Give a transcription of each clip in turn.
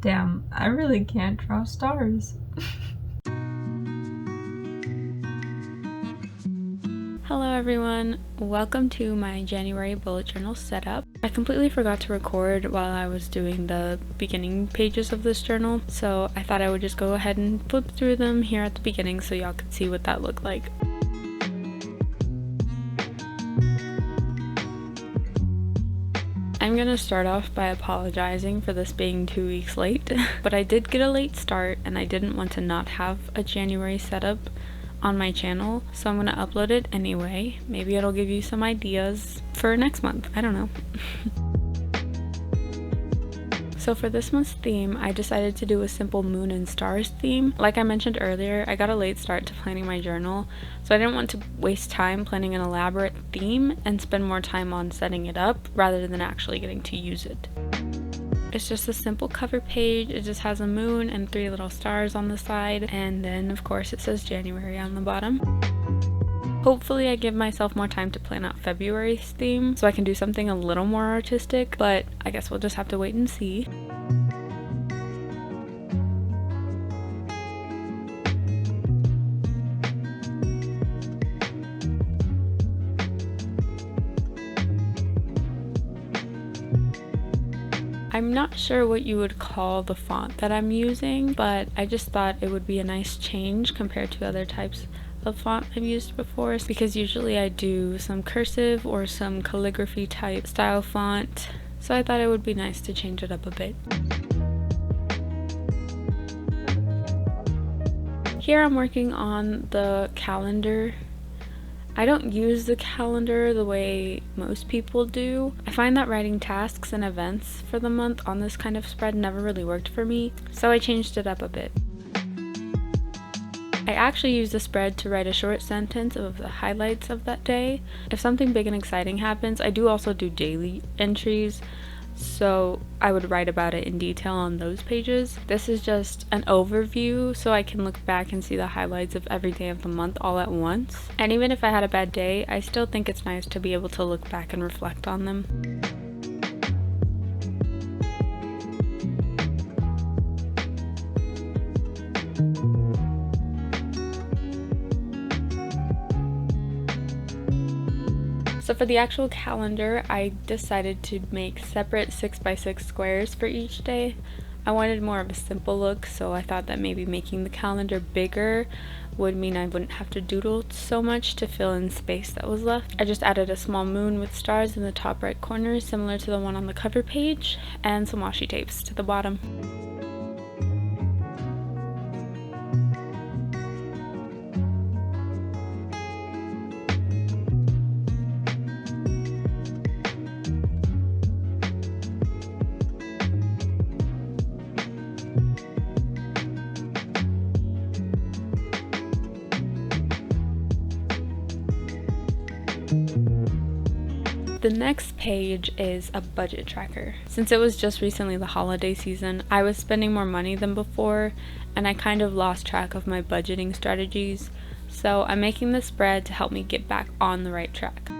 Damn, I really can't draw stars. Hello everyone, welcome to my January bullet journal setup. I completely forgot to record while I was doing the beginning pages of this journal, so I thought I would just go ahead and flip through them here at the beginning so y'all could see what that looked like. I'm gonna start off by apologizing for this being 2 weeks late, but I did get a late start and I didn't want to not have a January setup on my channel, so I'm gonna upload it anyway. Maybe it'll give you some ideas for next month, I don't know. So for this month's theme, I decided to do a simple moon and stars theme. Like I mentioned earlier, I got a late start to planning my journal, so I didn't want to waste time planning an elaborate theme and spend more time on setting it up rather than actually getting to use it. It's just a simple cover page. It just has a moon and 3 little stars on the side, and then of course it says January on the bottom. Hopefully I give myself more time to plan out February's theme so I can do something a little more artistic, but I guess we'll just have to wait and see. I'm not sure what you would call the font that I'm using, but I just thought it would be a nice change compared to other types of font I've used before, because usually I do some cursive or some calligraphy type style font, so I thought it would be nice to change it up a bit. Here I'm working on the calendar. I don't use the calendar the way most people do. I find that writing tasks and events for the month on this kind of spread never really worked for me, so I changed it up a bit. I actually use the spread to write a short sentence of the highlights of that day. If something big and exciting happens, I do also do daily entries, so I would write about it in detail on those pages. This is just an overview so I can look back and see the highlights of every day of the month all at once. And even if I had a bad day, I still think it's nice to be able to look back and reflect on them. So for the actual calendar, I decided to make separate 6x6 squares for each day. I wanted more of a simple look, so I thought that maybe making the calendar bigger would mean I wouldn't have to doodle so much to fill in space that was left. I just added a small moon with stars in the top right corner, similar to the one on the cover page, and some washi tapes to the bottom. The next page is a budget tracker. Since it was just recently the holiday season, I was spending more money than before, and I kind of lost track of my budgeting strategies, so I'm making this spread to help me get back on the right track.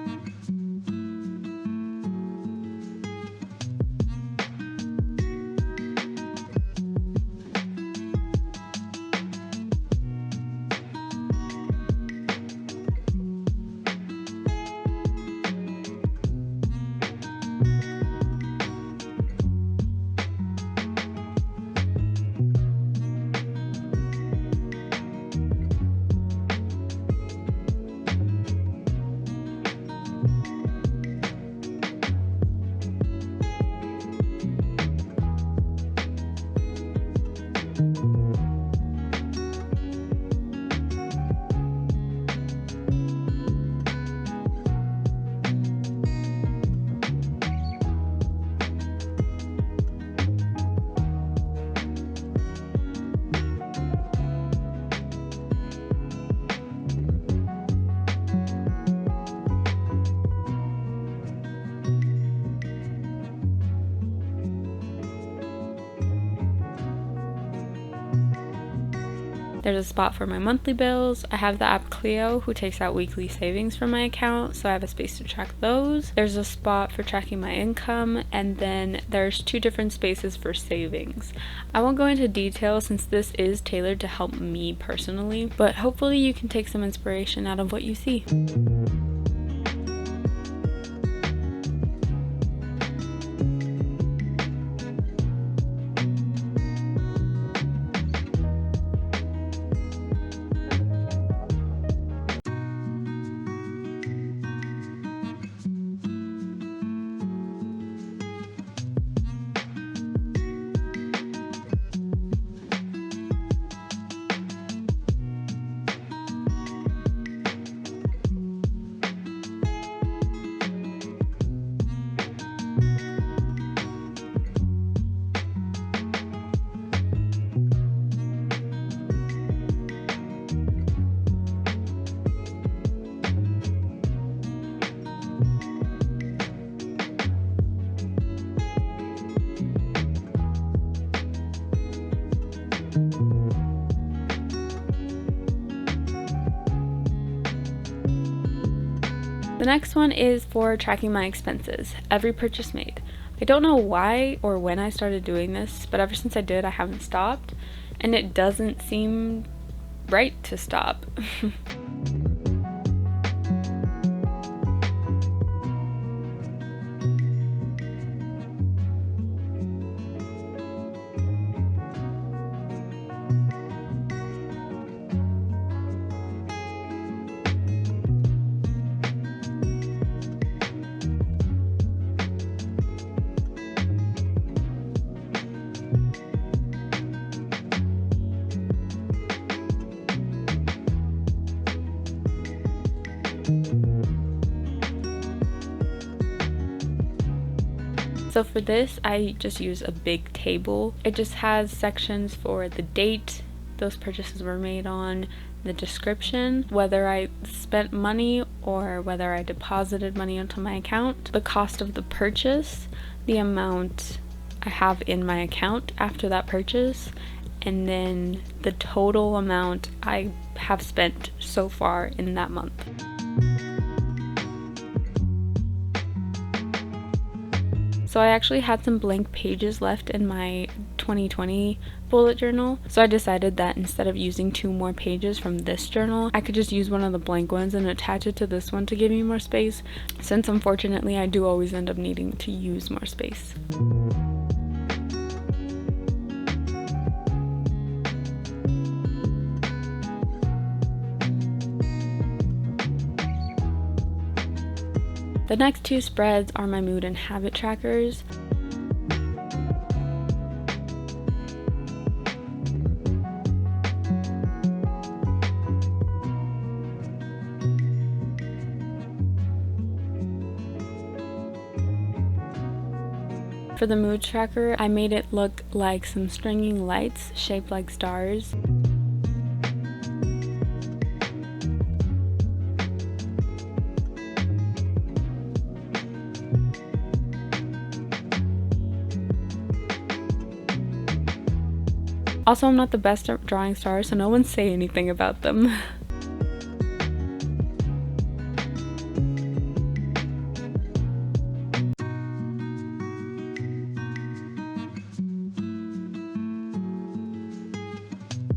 There's a spot for my monthly bills. I have the app Clio, who takes out weekly savings from my account, so I have a space to track those. There's a spot for tracking my income, and then there's 2 different spaces for savings. I won't go into detail since this is tailored to help me personally, but hopefully you can take some inspiration out of what you see. The next one is for tracking my expenses, every purchase made. I don't know why or when I started doing this, but ever since I did, I haven't stopped, and it doesn't seem right to stop. So for this, I just use a big table. It just has sections for the date those purchases were made on, the description, whether I spent money or whether I deposited money into my account, the cost of the purchase, the amount I have in my account after that purchase, and then the total amount I have spent so far in that month. So I actually had some blank pages left in my 2020 bullet journal, so I decided that instead of using 2 more pages from this journal, I could just use one of the blank ones and attach it to this one to give me more space, since unfortunately I do always end up needing to use more space. The next 2 spreads are my mood and habit trackers. For the mood tracker, I made it look like some stringing lights shaped like stars. Also, I'm not the best at drawing stars, so no one say anything about them.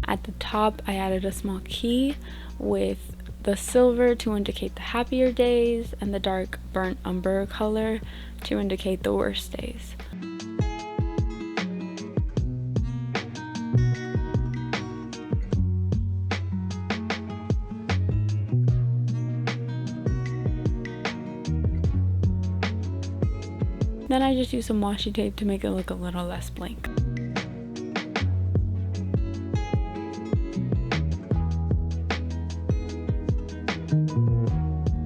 At the top, I added a small key with the silver to indicate the happier days and the dark burnt umber color to indicate the worst days. Then I just use some washi tape to make it look a little less blank.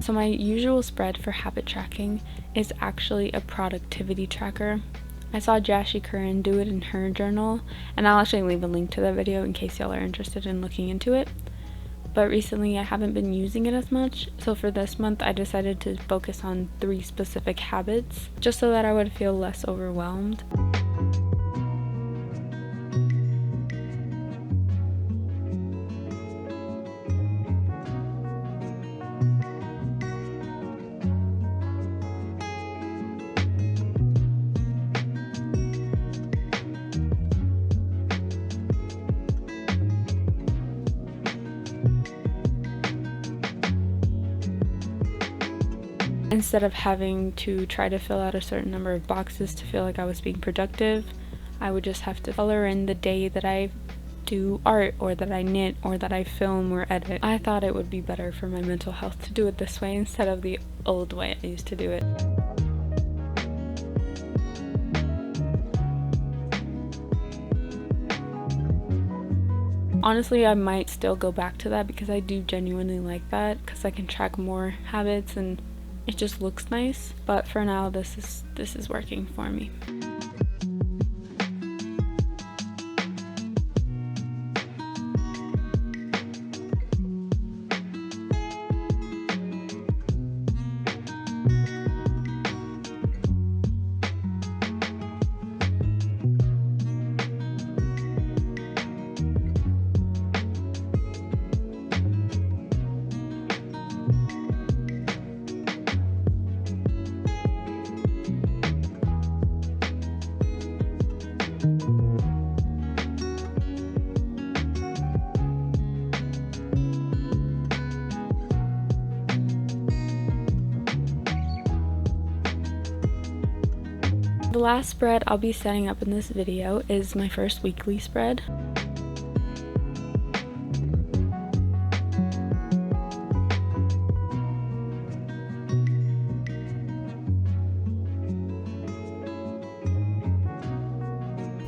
So my usual spread for habit tracking is actually a productivity tracker. I saw Jashi Curran do it in her journal, and I'll actually leave a link to that video in case y'all are interested in looking into it. But recently I haven't been using it as much, so for this month I decided to focus on 3 specific habits, just so that I would feel less overwhelmed. Instead of having to try to fill out a certain number of boxes to feel like I was being productive, I would just have to color in the day that I do art, or that I knit, or that I film or edit. I thought it would be better for my mental health to do it this way instead of the old way I used to do it. Honestly, I might still go back to that because I do genuinely like that, because I can track more habits and it just looks nice. But for now, this is working for me. The last spread I'll be setting up in this video is my first weekly spread.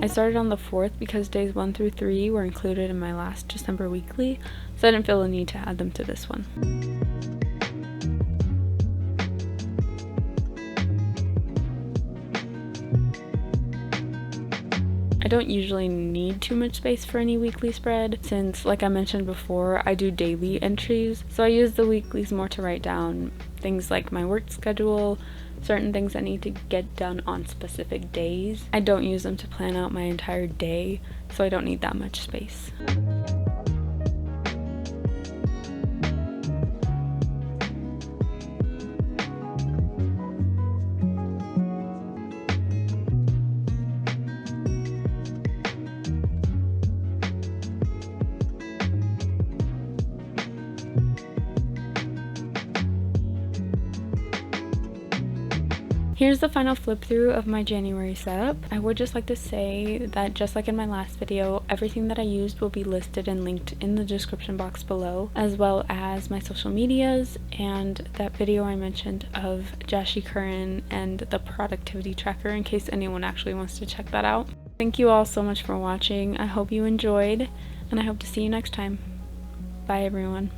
I started on the 4th because days 1 through 3 were included in my last December weekly, so I didn't feel the need to add them to this one. I don't usually need too much space for any weekly spread since, like I mentioned before, I do daily entries, so I use the weeklies more to write down things like my work schedule, certain things I need to get done on specific days. I don't use them to plan out my entire day, so I don't need that much space. Here's the final flip through of my January setup. I would just like to say that just like in my last video, everything that I used will be listed and linked in the description box below, as well as my social medias and that video I mentioned of Jashi Curran and the productivity tracker in case anyone actually wants to check that out. Thank you all so much for watching. I hope you enjoyed, and I hope to see you next time. Bye everyone.